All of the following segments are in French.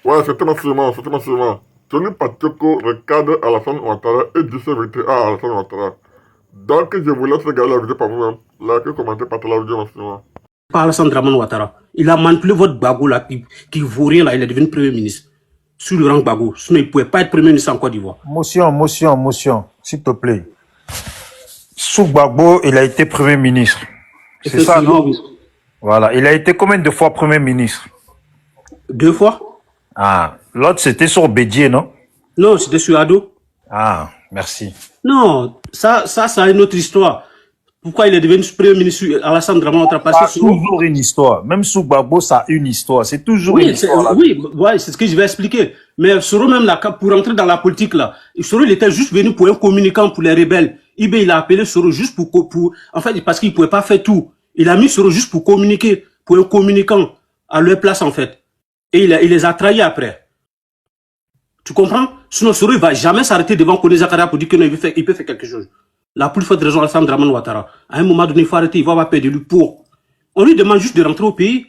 Ouais, certainement sûrement, certainement sûrement. Tony Pacheco regarde Alassane Ouattara et dit sa vérité à Alassane Ouattara. Donc, je vous laisse regarder la vidéo par vous-même. Likez, commentez, partagez la vidéo maximum. Pas Alassane Draman Ouattara. Il a manipulé votre Gbagbo là, qui vaut rien là, il est devenu Premier ministre. Sous le rang Gbagbo. Sinon, il ne pouvait pas être Premier ministre en Côte d'Ivoire. Motion, s'il te plaît. Sous Gbagbo, il a été Premier ministre. C'est ça, non? Oui. Voilà. Il a été combien de fois Premier ministre? 2 fois? Ah. L'autre, c'était sur Bédier, non? Non, c'était sur Ado. Ah, merci. Non, ça a une autre histoire. Pourquoi il est devenu Premier ministre Alassane Draman Ouattara? Ça a toujours une histoire. Même sous Gbagbo, ça a une histoire. C'est toujours une histoire. Oui, ouais, c'est ce que je vais expliquer. Mais Soro, même là, pour entrer dans la politique, là, Soro, il était juste venu pour un communicant pour les rebelles. Ibé, il a appelé Soro juste en fait, parce qu'il ne pouvait pas faire tout. Il a mis Soro juste pour communiquer, pour un communicant à leur place, en fait. Et il les a trahis après. Tu comprends? Sinon, Soro, il ne va jamais s'arrêter devant Kone Zakaria pour dire qu'il peut faire quelque chose. La plus forte raison, Alassane Draman Ouattara. À un moment donné, il faut arrêter, il va avoir peur de lui pour. On lui demande juste de rentrer au pays.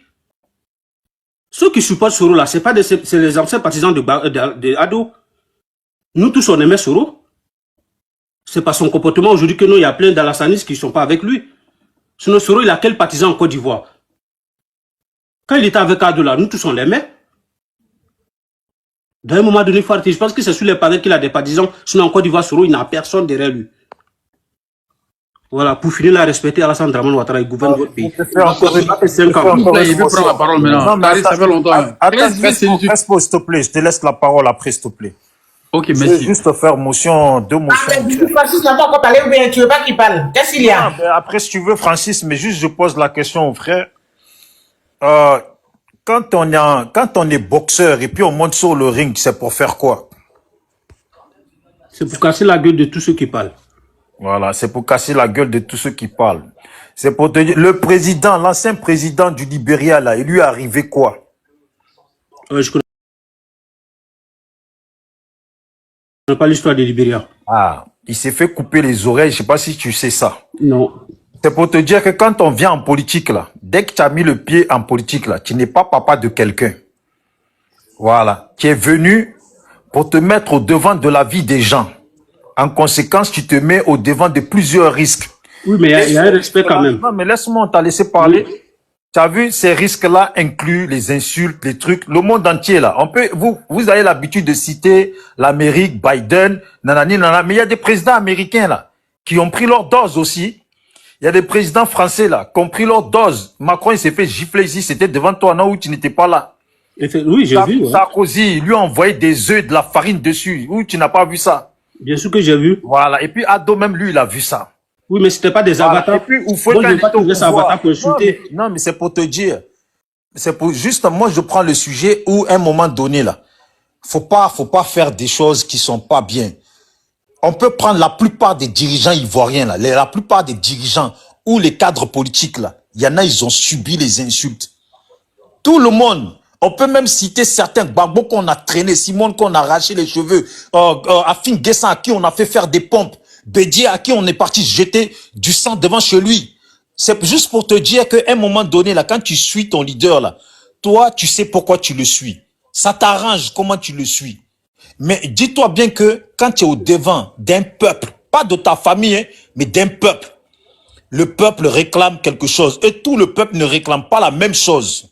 Ceux qui supportent Soro là, c'est les anciens partisans de Ado. Nous tous on aimait Soro. C'est pas son comportement aujourd'hui que nous, il y a plein d'Alassanistes qui ne sont pas avec lui. Sinon Soro, il a quel partisan en Côte d'Ivoire? Quand il était avec Ado là, nous tous on l'aimait. D'un moment donné, il faut arrêter. Je pense que c'est sur les panels qu'il a des partisans. Sinon en Côte d'Ivoire, Soro, il n'a personne derrière lui. Voilà, pour finir, la respecter Alassane Draman Ouattara, il gouverne votre pays. Il veut prendre la parole maintenant. Ça fait longtemps. Reste, s'il te plaît. Je te laisse la parole après, s'il te plaît. Ok, merci. Je vais juste faire motion, 2 motions. Ah, mais Francis n'a pas encore parlé ou bien tu veux pas qu'il parle? Qu'est-ce qu'il y a? Après, si tu veux, Francis, mais juste je pose la question au frère. Quand on est boxeur et puis on monte sur le ring, c'est pour faire quoi? C'est pour casser la gueule de tous ceux qui parlent. Voilà, c'est pour casser la gueule de tous ceux qui parlent. C'est pour te dire, le président, l'ancien président du Libéria, là, il lui est arrivé quoi? Je connais pas l'histoire du Libéria. Ah, il s'est fait couper les oreilles, je sais pas si tu sais ça. Non. C'est pour te dire que quand on vient en politique, là, dès que tu as mis le pied en politique, là, tu n'es pas papa de quelqu'un. Voilà. Tu es venu pour te mettre au devant de la vie des gens. En conséquence, tu te mets au devant de plusieurs risques. Oui, mais il y a un respect quand même. Non, mais laisse-moi t'a laissé parler. Oui. Tu as vu, ces risques-là incluent les insultes, les trucs, le monde entier, là. Vous avez l'habitude de citer l'Amérique, Biden, nanani, nanana, mais il y a des présidents américains, là, qui ont pris leur dose aussi. Il y a des présidents français, là, qui ont pris leur dose. Macron, il s'est fait gifler ici, c'était devant toi, non, où tu n'étais pas là. Oui, j'ai vu. Sarkozy, lui a envoyé des œufs, de la farine dessus, où tu n'as pas vu ça. Bien sûr que j'ai vu. Voilà. Et puis Ado, même lui, il a vu ça. Oui, mais c'était pas des avatars. Et puis, moi, je pas trouvé ça avatar pour insulter. Non, mais c'est pour te dire. C'est pour juste, moi, je prends le sujet où, à un moment donné, là, faut pas faire des choses qui sont pas bien. On peut prendre la plupart des dirigeants ivoiriens, là, la plupart des dirigeants ou les cadres politiques, là, il y en a, ils ont subi les insultes. Tout le monde. On peut même citer certains Gbagbo qu'on a traîné, Simone qu'on a arraché les cheveux, Afin Guessan à qui on a fait faire des pompes, Bédier à qui on est parti jeter du sang devant chez lui. C'est juste pour te dire qu'à un moment donné, là, quand tu suis ton leader, là, toi, tu sais pourquoi tu le suis. Ça t'arrange comment tu le suis. Mais dis-toi bien que quand tu es au devant d'un peuple, pas de ta famille, hein, mais d'un peuple, le peuple réclame quelque chose et tout le peuple ne réclame pas la même chose.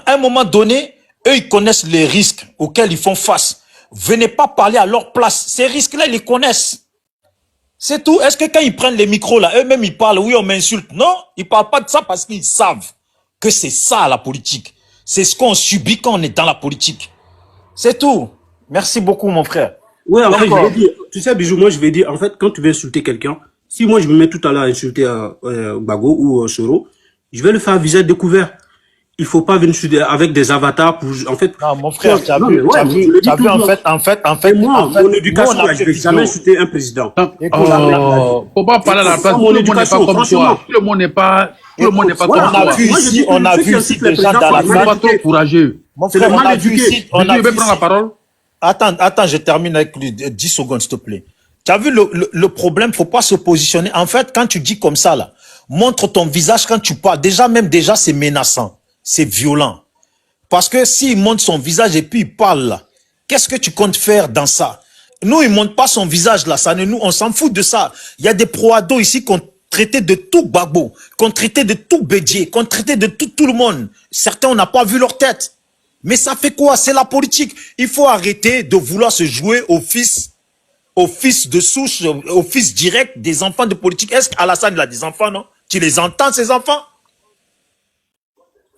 À un moment donné, eux, ils connaissent les risques auxquels ils font face. Venez pas parler à leur place. Ces risques-là, ils les connaissent. C'est tout. Est-ce que quand ils prennent les micros, là, eux-mêmes, ils parlent, oui, on m'insulte. Non, ils parlent pas de ça parce qu'ils savent que c'est ça, la politique. C'est ce qu'on subit quand on est dans la politique. C'est tout. Merci beaucoup, mon frère. Oui, en fait, je vais dire, tu sais, Bijou, moi, je vais dire, en fait, quand tu veux insulter quelqu'un, si moi, je me mets tout à l'heure à insulter Gbagbo ou Soro, je vais le faire à visage découvert. Il faut pas venir avec des avatars pour, en fait. Non, mon frère, tu as vu, en fait, moi, mon éducation, je vais jamais insulter un président. Faut pas parler à la place. Tout le monde n'est pas comme toi. Tout le monde n'est pas comme toi. On a vu ici des gens dans la salle. Pas trop courageux. Mon frère, on a vu ici. Tu veux prendre la parole? Attends, je termine avec lui. 10 secondes, s'il te plaît. Tu as vu le problème, faut pas se positionner. En fait, quand tu dis comme ça, là, montre ton visage quand tu parles. Déjà, c'est menaçant. C'est violent. Parce que s'il montre son visage et puis il parle là, qu'est-ce que tu comptes faire dans ça? Nous, il ne montre pas son visage là, on s'en fout de ça. Il y a des pro-ados ici qu'on traitait de tout Gbagbo, qu'on traitait de tout Bédié, qu'on traitait de tout le monde. Certains, on n'a pas vu leur tête. Mais ça fait quoi? C'est la politique. Il faut arrêter de vouloir se jouer au fils de souche, au fils direct des enfants de politique. Est-ce qu'Alassane il a des enfants, non? Tu les entends, ces enfants?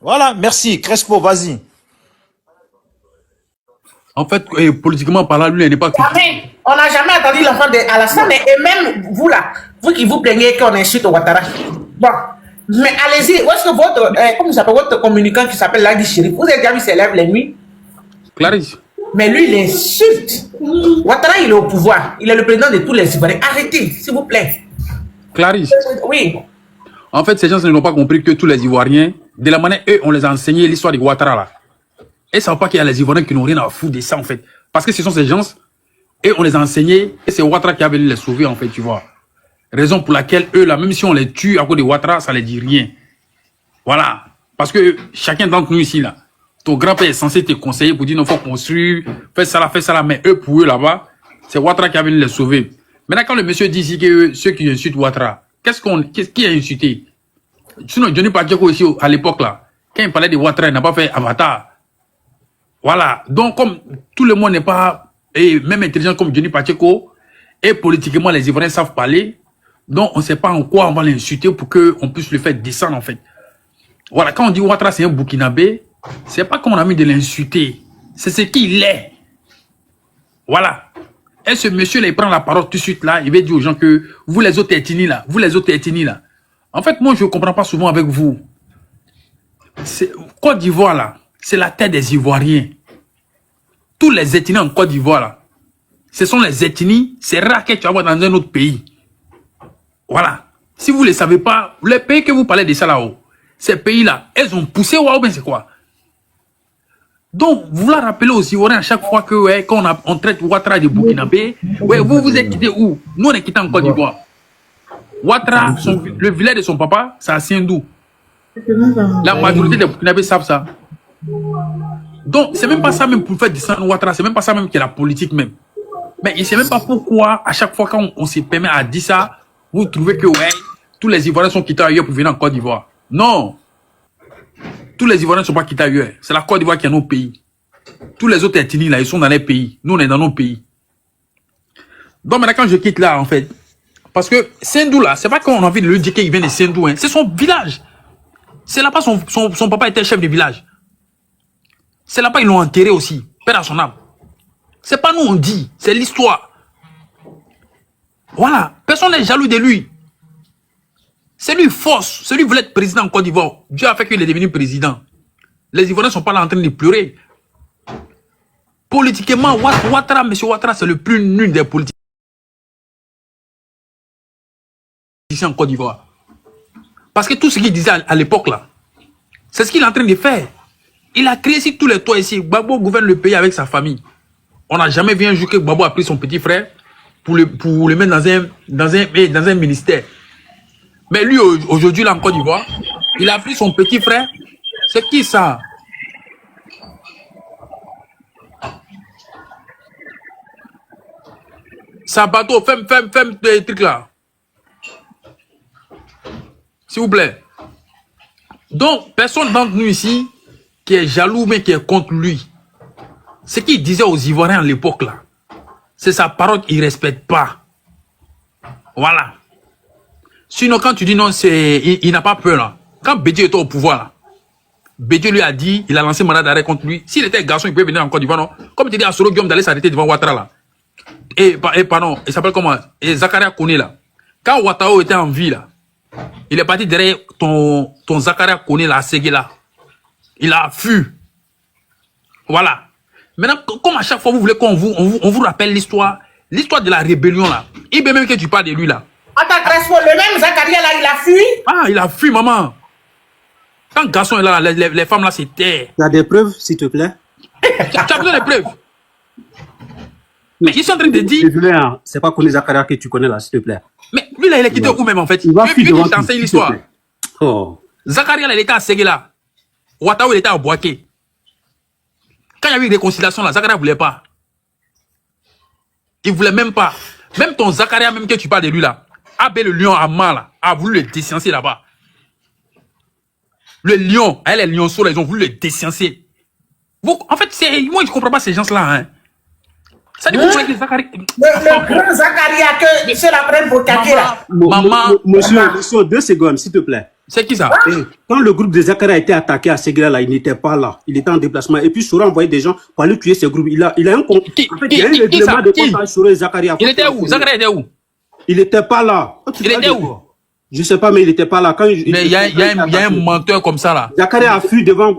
Voilà, merci. Crespo, vas-y. En fait, politiquement parlant, lui, il n'est pas... Jamais. On n'a jamais entendu l'enfant d'Alassane. Et même vous là, vous qui vous plaignez qu'on insulte Ouattara. Bon, mais allez-y. Où est-ce que votre communicant qui s'appelle Ladi Chérif, vous avez déjà vu ses lèvres les nuits? Clarisse. Mais lui, il insulte. Ouattara, il est au pouvoir. Il est le président de tous les Ivoiriens. Arrêtez, s'il vous plaît. Clarisse. Oui. En fait, ces gens n'ont pas compris que tous les Ivoiriens, de la manière, eux, on les a enseigné l'histoire de Ouattara là. Et ne savent pas qu'il y a les Ivoiriens qui n'ont rien à foutre de ça, en fait. Parce que ce sont ces gens, et on les a enseignés, et c'est Ouattara qui a venu les sauver, en fait, tu vois. Raison pour laquelle, eux, là, même si on les tue à cause de Ouattara, ça ne les dit rien. Voilà. Parce que chacun d'entre nous ici, là, ton grand-père est censé te conseiller pour dire, non, faut construire, fais ça là, mais eux, pour eux, là-bas, c'est Ouattara qui a venu les sauver. Maintenant, quand le monsieur dit ici que ceux qui insultent Ouattara, qui a insulté? Sinon, Johnny Pacheco ici, à l'époque, là, quand il parlait de Ouattara, il n'a pas fait Avatar. Voilà. Donc, comme tout le monde n'est pas, et même intelligent comme Johnny Pacheco, et politiquement, les Ivoiriens savent parler, donc on ne sait pas en quoi on va l'insulter pour qu'on puisse le faire descendre, en fait. Voilà. Quand on dit Ouattara, c'est un Burkinabé, c'est pas qu'on a mis de l'insulter. C'est ce qu'il est. Voilà. Et ce monsieur-là, il prend la parole tout de suite, là, il va dire aux gens que vous, les autres ethnies, là, en fait, moi, je ne comprends pas souvent avec vous. Côte d'Ivoire, là, c'est la terre des Ivoiriens. Tous les ethnies en Côte d'Ivoire, là, ce sont les ethnies, c'est rare que tu vas voir dans un autre pays. Voilà. Si vous ne le savez pas, les pays que vous parlez de ça là-haut, ces pays-là, elles ont poussé, ou bien c'est quoi? Donc, vouloir rappeler aux Ivoiriens à chaque fois que, ouais, quand on traite Ouattara de Burkinabé, ouais, vous êtes quitté où? Nous, on est quitté en Côte d'Ivoire. Ouattara, le village de son papa, c'est à Sindou. La majorité des Burkinabés savent ça. Donc, c'est même pas ça même pour faire descendre Ouattara, c'est même pas ça même qui est la politique même. Mais il ne sait même pas pourquoi, à chaque fois qu'on se permet à dire ça, vous trouvez que, ouais, tous les Ivoiriens sont quittés ailleurs pour venir en Côte d'Ivoire. Non! Tous les Ivoiriens ne sont pas quittés ailleurs. C'est la Côte d'Ivoire qui est nos pays. Tous les autres ethnies, là, ils sont dans les pays. Nous, on est dans nos pays. Donc, maintenant, quand je quitte là, en fait, parce que Sindou, là, c'est pas qu'on a envie de lui dire qu'il vient de Sindou, hein. C'est son village. C'est là-bas, son papa était chef de village. C'est là-bas, ils l'ont enterré aussi. Père à son âme. C'est pas nous, on dit. C'est l'histoire. Voilà. Personne n'est jaloux de lui. C'est lui force. C'est lui voulait être président en Côte d'Ivoire. Dieu a fait qu'il est devenu président. Les Ivoiriens ne sont pas là en train de pleurer. Politiquement, Ouattara, M. Ouattara, c'est le plus nul des politiciens en Côte d'Ivoire. Parce que tout ce qu'il disait à l'époque, là, c'est ce qu'il est en train de faire. Il a créé ici tous les toits ici. Gbagbo gouverne le pays avec sa famille. On n'a jamais vu un jour que Gbagbo a pris son petit frère pour le mettre dans un ministère. Mais lui, aujourd'hui, là, en Côte d'Ivoire, il a pris son petit frère. C'est qui ça? Sabato, fais des trucs là. S'il vous plaît. Donc, personne d'entre nous ici qui est jaloux, mais qui est contre lui. Ce qu'il disait aux Ivoiriens à l'époque là, c'est sa parole qu'il ne respecte pas. Voilà. Sinon, quand tu dis non, il n'a pas peur là. Quand Bédié était au pouvoir là, Bédié lui a dit, il a lancé mandat d'arrêt contre lui. S'il était garçon, il pouvait venir en Côte d'Ivoire, non? Comme tu dis à Soro Guillaume d'aller s'arrêter devant Ouattara là. Et pardon, il s'appelle comment? Et Zakaria Kone là. Quand Ouattara était en vie là, il est parti derrière ton Zakaria Kone là, à Ségué là. Il a fui. Voilà. Maintenant, comme à chaque fois vous voulez qu'on vous rappelle l'histoire de la rébellion là. Il veut même que tu parles de lui là. Attends, Crespo, le même Zakaria là, il a fui? Ah, il a fui, maman. Quand le garçon est là, les femmes là, c'était... Tu as des preuves, s'il te plaît? Tu as besoin de preuves? Mais ils sont en train de dire... Désolé, hein, c'est pas Kone Zakaria que tu connais là, s'il te plaît. Mais lui là, il est quitté où même en fait? Il va fuir devant qui t'enseigne l'histoire. Oh. Zakaria là, il était à Ségué là. Ouattara, il était à Boaké. Quand il y avait une réconciliation, là, Zakaria ne voulait pas. Il ne voulait même pas. Même ton Zakaria, même que tu parles de lui là, Abbé le lion Ama là, a voulu le déciencer là-bas. Le lion, les lionceaux là, ils ont voulu le déciencer. En fait, moi je ne comprends pas ces gens-là. Hein. Ça dit vous voulez que Zakaria. Le grand Zakaria que c'est la prenne pour Kaké là. Monsieur, 2 secondes, s'il te plaît. C'est qui ça? Quand le groupe de Zakaria a été attaqué à Séguéla, là, il n'était pas là. Il était en déplacement. Et puis Soro a envoyé des gens pour aller tuer ce groupe. Il a un compte. En fait, il y a un règlement de compte Soro et Zakaria. Il était où? Zakaria était où? Il n'était pas là. Il était où? Je ne sais pas, mais il n'était pas là. Mais il y a un menteur comme ça là. Zakaria a fui devant.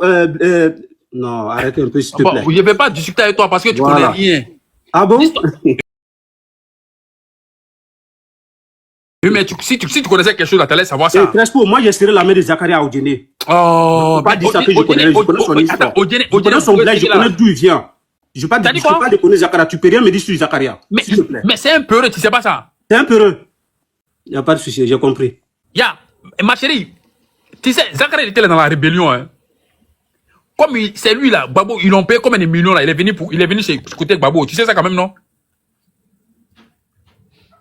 Non, arrête un peu, s'il te plaît. Je ne vais pas discuter avec toi parce que tu connais rien. Ah bon? Oui, mais si tu connaissais quelque chose, là, tu allais savoir ça. Crespo, moi, j'ai serré la main de Zakaria au dîner. Oh, pas dire ça que je connais son histoire. Je connais son bled, je connais d'où il vient. Je ne peux pas déconner Zakaria. Tu peux rien me dire sur Zakaria. S'il te plaît. Mais c'est un peureux, tu sais pas ça? C'est un peureux. Il n'y a pas de souci, j'ai compris. Ma chérie, tu sais, Zakaria était là dans la rébellion. Hein. Comme c'est lui là, Babo, ils l'ont payé comme des millions là. Il est venu chez côté Babo. Tu sais ça quand même, non?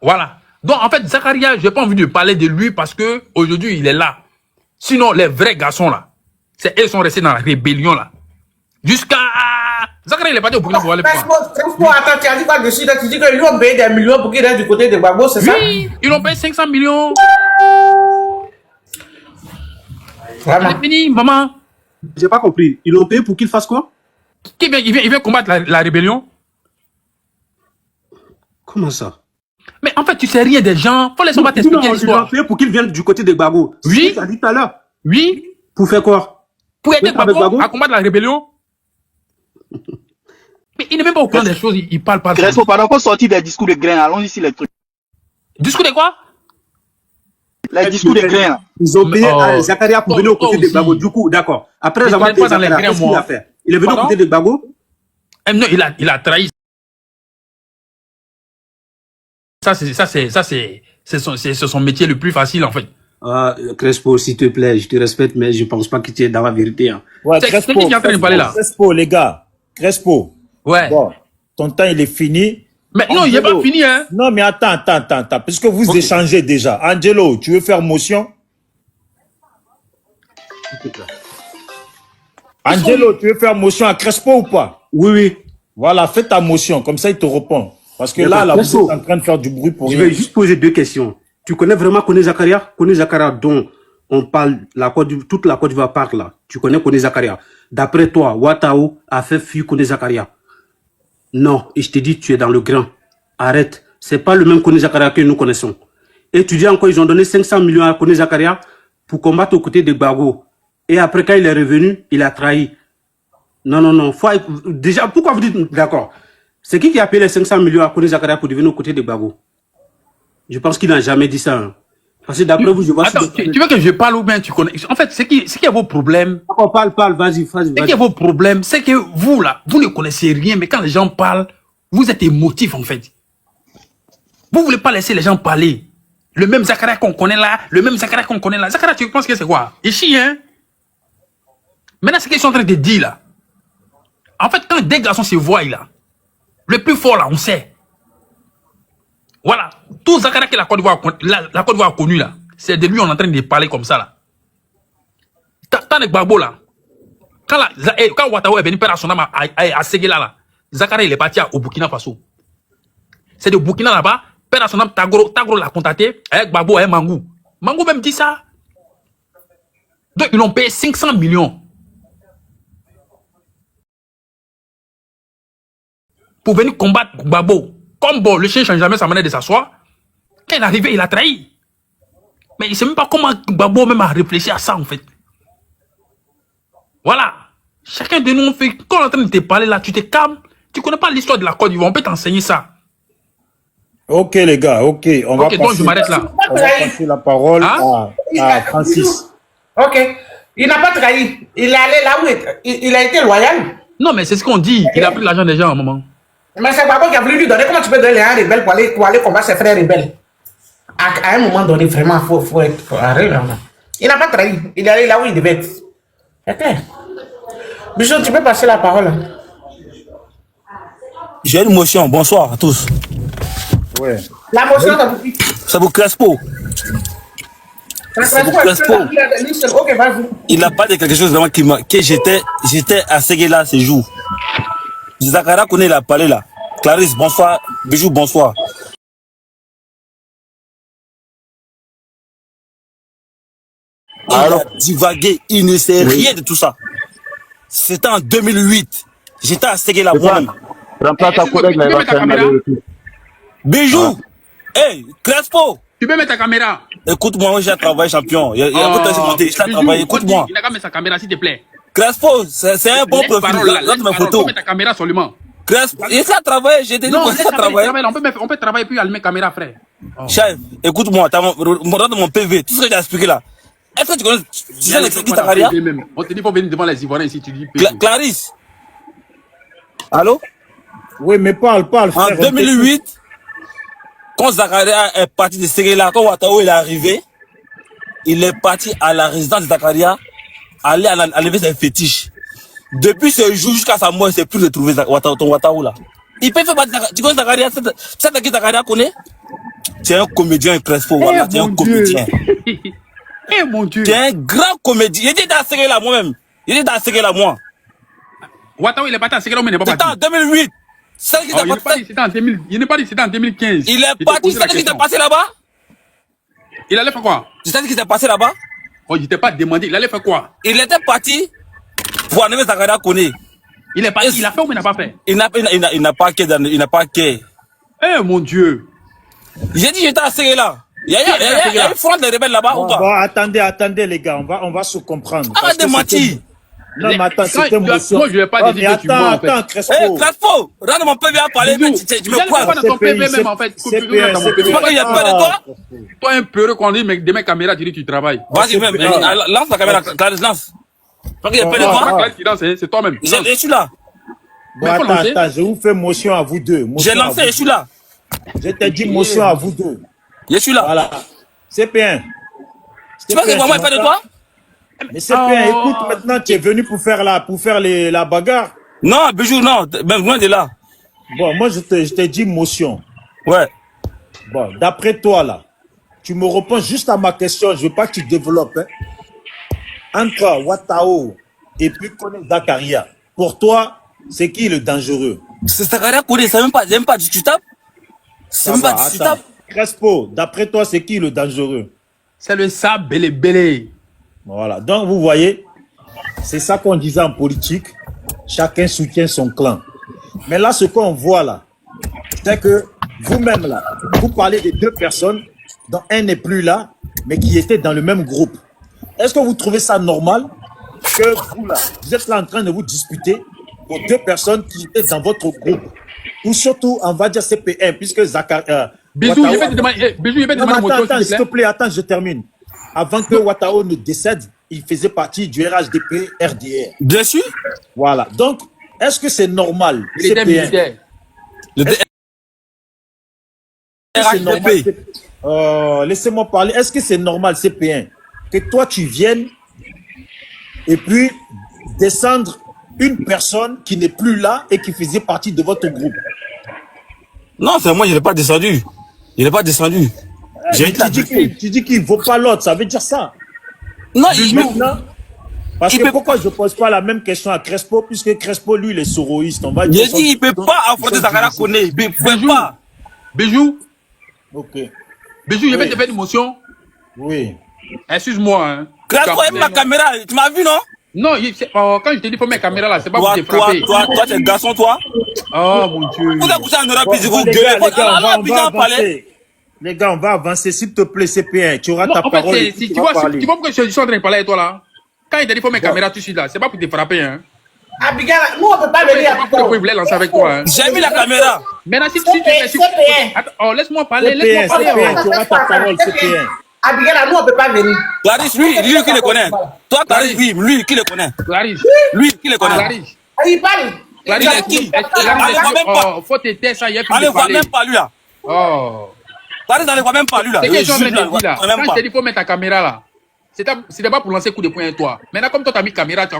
Voilà. Donc, en fait, Zakaria, j'ai pas envie de parler de lui parce que aujourd'hui il est là. Sinon, les vrais garçons là, ils sont restés dans la rébellion là. Jusqu'à. Zakaria, il est parti au Burkina pour aller prendre. Attends, tu as dit quoi dessus? Tu dis qu'ils lui ont payé des millions pour qu'il reste du côté de Babo, c'est ça? Oui, ils ont payé 500 millions. Vraiment. Il est fini, maman. J'ai pas compris. Ils l'ont payé pour qu'il fasse quoi? Il vient combattre la rébellion. Comment ça? Mais en fait, tu sais rien des gens. Faut laisser moi t'expliquer l'histoire. Ils l'ont payé pour qu'il vienne du côté de Gbagbo. Oui. Tu as dit tout à l'heure. Oui. Pour faire quoi? Pour aider Gbagbo à combattre la rébellion. Mais il n'est même pas au courant des choses. Il parle pas. Crespo, pendant qu'on sortit des discours de grains, allons ici les trucs. Discours de quoi? Les discours de grains. Ils ont payé à Zakaria pour venir au côté de Gbagbo. Du coup, d'accord. Après avoir payé Zakaria, qu'est-ce qu'il a fait? Il est venu au côté de Gbagbo? Non, il a trahi. Ça, c'est son métier le plus facile, en fait. Crespo, s'il te plaît, je te respecte, mais je pense pas que tu es dans la vérité. Hein. Ouais, C'est qui est en train de parler là? Crespo, les gars. Crespo. Ouais. Bon, ton temps, il est fini. Mais non, il n'est pas fini, hein. Non, mais attends. Puisque vous échangez déjà. Angelo, tu veux faire motion? Angelo, tu veux faire motion à Crespo ou pas? Oui. Voilà, fais ta motion. Comme ça, il te répond. Parce que là, vous êtes en train de faire du bruit pour rien. Je vais juste poser 2 questions. Tu connais vraiment Kone Zakaria? Kone Zakaria dont on parle, toute la Côte d'Ivoire parle là. Tu connais Kone Zakaria? D'après toi, Ouattao a fait fuir Kone Zakaria? Non. Et je te dis, tu es dans le grand. Arrête. C'est pas le même Kone Zakaria que nous connaissons. Et tu dis encore, ils ont donné 500 millions à Kone Zakaria pour combattre aux côtés de Gbagbo. Et après, quand il est revenu, il a trahi. Non. Déjà, pourquoi vous dites, d'accord? C'est qui a payé les 500 millions à Kone Zakaria pour devenir aux côtés de Gbagbo? Je pense qu'il n'a jamais dit ça. Hein. Parce que d'après vous, je vois... Attends, tu veux que je parle ou bien tu connais? En fait, c'est qui a vos problèmes? Parle, vas-y. C'est qui a vos problèmes? C'est que vous, là, vous ne connaissez rien, mais quand les gens parlent, vous êtes émotifs, en fait. Vous ne voulez pas laisser les gens parler. Le même Zakaria qu'on connaît là, Zakaria, tu penses que c'est quoi? Ici, hein? Maintenant, c'est ce qu'ils sont en train de dire, là. En fait, quand des garçons se voient, là, le plus fort, là, on sait. Voilà. Tout Zakaria que la Côte d'Ivoire a connu, là, c'est de lui on est en train de parler comme ça, là. Tant de Gbagbo, là. Quand Ouattao est venu faire son âme à Séguéla, là, Zakaria, il est parti au Burkina Faso. C'est de Burkina, là-bas. Père son âme, Tagro l'a contacté. Avec Gbagbo, avec Mangou. Mangou même dit ça. Donc, ils ont payé 500 millions. Pour venir combattre Gbagbo. Comme bon, le chien ne change jamais sa manière de s'asseoir. Quand il est arrivé, il a trahi. Mais il ne sait même pas comment Gbagbo même a réfléchi à ça, en fait. Voilà. Chacun de nous, fait, quand on est en train de te parler là, tu te calmes. Tu ne connais pas l'histoire de la Côte d'Ivoire. On peut t'enseigner ça. Ok, les gars, ok. On va donc je m'arrête là. On va passer la parole à Francis. Ok. Il n'a pas trahi. Il est allé là où il a été loyal. Non, mais c'est ce qu'on dit. Il a pris l'argent des gens à un moment. Mais c'est Gbagbo qui a voulu lui donner. Comment tu peux donner les gens rebelles pour aller combattre ses frères rebelles? À un moment donné, vraiment, il faut être arrêté. Il n'a pas trahi. Il est allé là où il devait être. C'est clair. Bichot, tu peux passer la parole. J'ai une motion. Bonsoir à tous. Ouais. La motion de vous. C'est pour Crespo. C'est pour Crespo. Ok, vas-y. Il a pas de quelque chose vraiment que j'étais à Séguéla ce jour. Zakara connaît la parlé là. Clarisse, bonsoir. Bijou, bonsoir. Alors, divaguer, il ne sait rien de tout ça. C'était en 2008. J'étais à Séguéla moi-même. Remplace ta collègue là, tu il peux va mettre faire ta un caméra? aller-retour. Bijou. Hey, Crespo. Tu peux mettre ta caméra? Écoute-moi, moi j'ai travaillé champion. Il y a j'ai travaillé. Écoute-moi. Il n'a qu'à mettre sa caméra, s'il te plaît. Crespo, c'est un bon profil. Regarde mes Tu photos. peux mettre ta caméra seulement. Crespo, il s'est travaillé. J'ai dit Non, qu'il s'est travaillé. on peut travailler puis allumer caméra, frère. Chef, écoute-moi, regarde mon PV, tout ce que j'ai expliqué là. Est-ce que tu connais, tu sais l'expliquer ta carrière? On te dit faut venir devant les Ivoiriens ici, tu dis. Clarisse. Allô? Oui, mais parle, En frère. 2008, quand Zakaria est parti de Séguéla, quand Ouattao est arrivé, il est parti à la résidence de Zakaria, aller enlever ses fétiches. Depuis ce jour jusqu'à sa mort, il ne s'est plus retrouvé ton Ouattao là. Il peut faire partie de Zakaria. Tu connais Zakaria? Tu sais qui Zakaria connaît? Tu es un comédien Crespo, voilà, tu es un comédien. Eh mon Dieu! Tu es un grand comédien. Il était dans Séguéla moi-même. Il était dans Séguéla moi. Ouattao, il est parti à Séguéla, mais il n'est pas C'était en parti. 2008. C'est qui Il n'est pas dit c'était en 2000. Il n'est pas dit c'était en 2015. Il est parti. C'est ce qui s'est passé là-bas? Il allait faire quoi? Tu sais ce qui s'est passé là-bas? Oh, il n'était pas demandé. Il allait faire quoi? Il était parti pour enlever Zakaria Koné. Il est parti. Il a fait ou il n'a pas fait? Il n'a pas que. Eh mon Dieu! J'ai dit j'étais à Séguéla. Il y a une front des rebelles là-bas ou pas? Bon, attendez les gars, on va se comprendre. Arrête de mentir. Non, mais attends, c'était motion. Moi, je ne vais pas dire que tu mens, en fait. Attends, Crespo. Eh, Crespo, rends mon PV à parler, mais tu me crois. dans ton PV même, en fait. Tu crois qu'il y a peur de toi? Toi, un peureux qu'on dit, mais de mes caméras, tu dis que tu travailles. Vas-y, même, lance la caméra, Clarisse, lance. Tu crois qu'il y a peur de toi? C'est toi-même. Je suis là. Bon, attends, je vous fais motion à vous deux. J'ai lancé, je suis là. Je t'ai dit motion à vous deux. Je suis là. Voilà. C'est bien. Tu vois que vraiment il peur de toi? Mais c'est bien. Écoute, maintenant, tu es venu pour faire la bagarre. Non, Bijou, non. Même loin de là. Bon, moi, je t'ai dit motion. Ouais. Bon, d'après toi, là, tu me réponds juste à ma question. Je veux pas que tu développes. Hein. Entre Ouattao et puis Koné Zakaria, pour toi, c'est qui le dangereux? C'est Zakaria Koné, c'est même pas discutable. C'est même pas discutable. Crespo, d'après toi, c'est qui le dangereux? C'est le sable belé. Voilà. Donc, vous voyez, c'est ça qu'on disait en politique. Chacun soutient son clan. Mais là, ce qu'on voit là, c'est que vous-même là, vous parlez de deux personnes dont un n'est plus là, mais qui étaient dans le même groupe. Est-ce que vous trouvez ça normal que vous là, vous êtes là en train de vous disputer pour deux personnes qui étaient dans votre groupe? Ou surtout, on va dire CP1, puisque Zakaria... Bijou, je vais te demander. Bijou, je vais te demander. Attends, s'il te plaît, attends, je termine. Avant que Ouattao ne décède, il faisait partie du RHDP RDR. Bien sûr. Voilà. Donc, est-ce que c'est normal? Il était militaire. RHDP. Laissez-moi parler. Est-ce que c'est normal, CP1, que toi, tu viennes et puis descendre une personne qui n'est plus là et qui faisait partie de votre groupe? Non, c'est moi, je n'ai pas descendu. Il n'est pas descendu. Tu dis qu'il ne vaut pas l'autre, ça veut dire ça. Non, Parce que pourquoi je ne pose pas la même question à Crespo, puisque Crespo, lui, il est soroïste. On va dire. J'ai dit, il ne peut pas affronter Zakaria Koné. Il ne peut pas. Bijou. Ok. Bijou, je vais te faire une motion. Oui. Excuse-moi. Hein. Crespo aime ma caméra. Tu m'as vu, non? Non, quand je te dis faut mettre caméra là, c'est pas pour te frapper. Toi, tu es garçon, toi? Oh mon Dieu. Vous écoutez en Europe, vous Les gueulez. Les gars, on va avancer. S'il te plaît, CP1, tu auras ta En parole. fait, tu vois pourquoi je suis en train de parler avec toi là? Quand il te dit faut mettre caméra, tu suis là. C'est pas pour te frapper. Hein. Abigail, nous on peut pas venir C'est pas pour que vous voulez lancer avec toi. Hein. J'ai mis la caméra. Maintenant, si tu CP1. Oh, laisse-moi parler. CP1, tu auras ta parole, CP1. Abigail, nous on peut pas venir. Clarisse, lui qui le connaît. Toi, Clarisse, lui qui le connaît. Clarisse. Lui qui le connaît. Clarisse. Il parle. Clarisse, est qui? Oh, faut te taire ça, il y a plus Allez, de voir parler. même pas lui là. Oh. Clarisse, n'allez voir même pas lui là. C'est question de te dire là. Quand Même je pas. te dis faut mettre ta caméra là, c'était pas pour lancer coup de poing à toi. Maintenant, comme toi t'as mis caméra, tu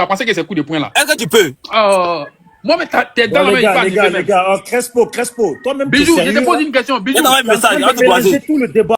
as pensé que c'est coup de poing là. Est-ce que tu peux? Moi Moi, mais t'es dans Bon, la main, les gars, Crespo, toi-même tu es Bijou, je sérieux, te pose là? une question. Bijou, Viens d'envoyer un Tu es en message, train on va de te croiser. mélanger tout le débat.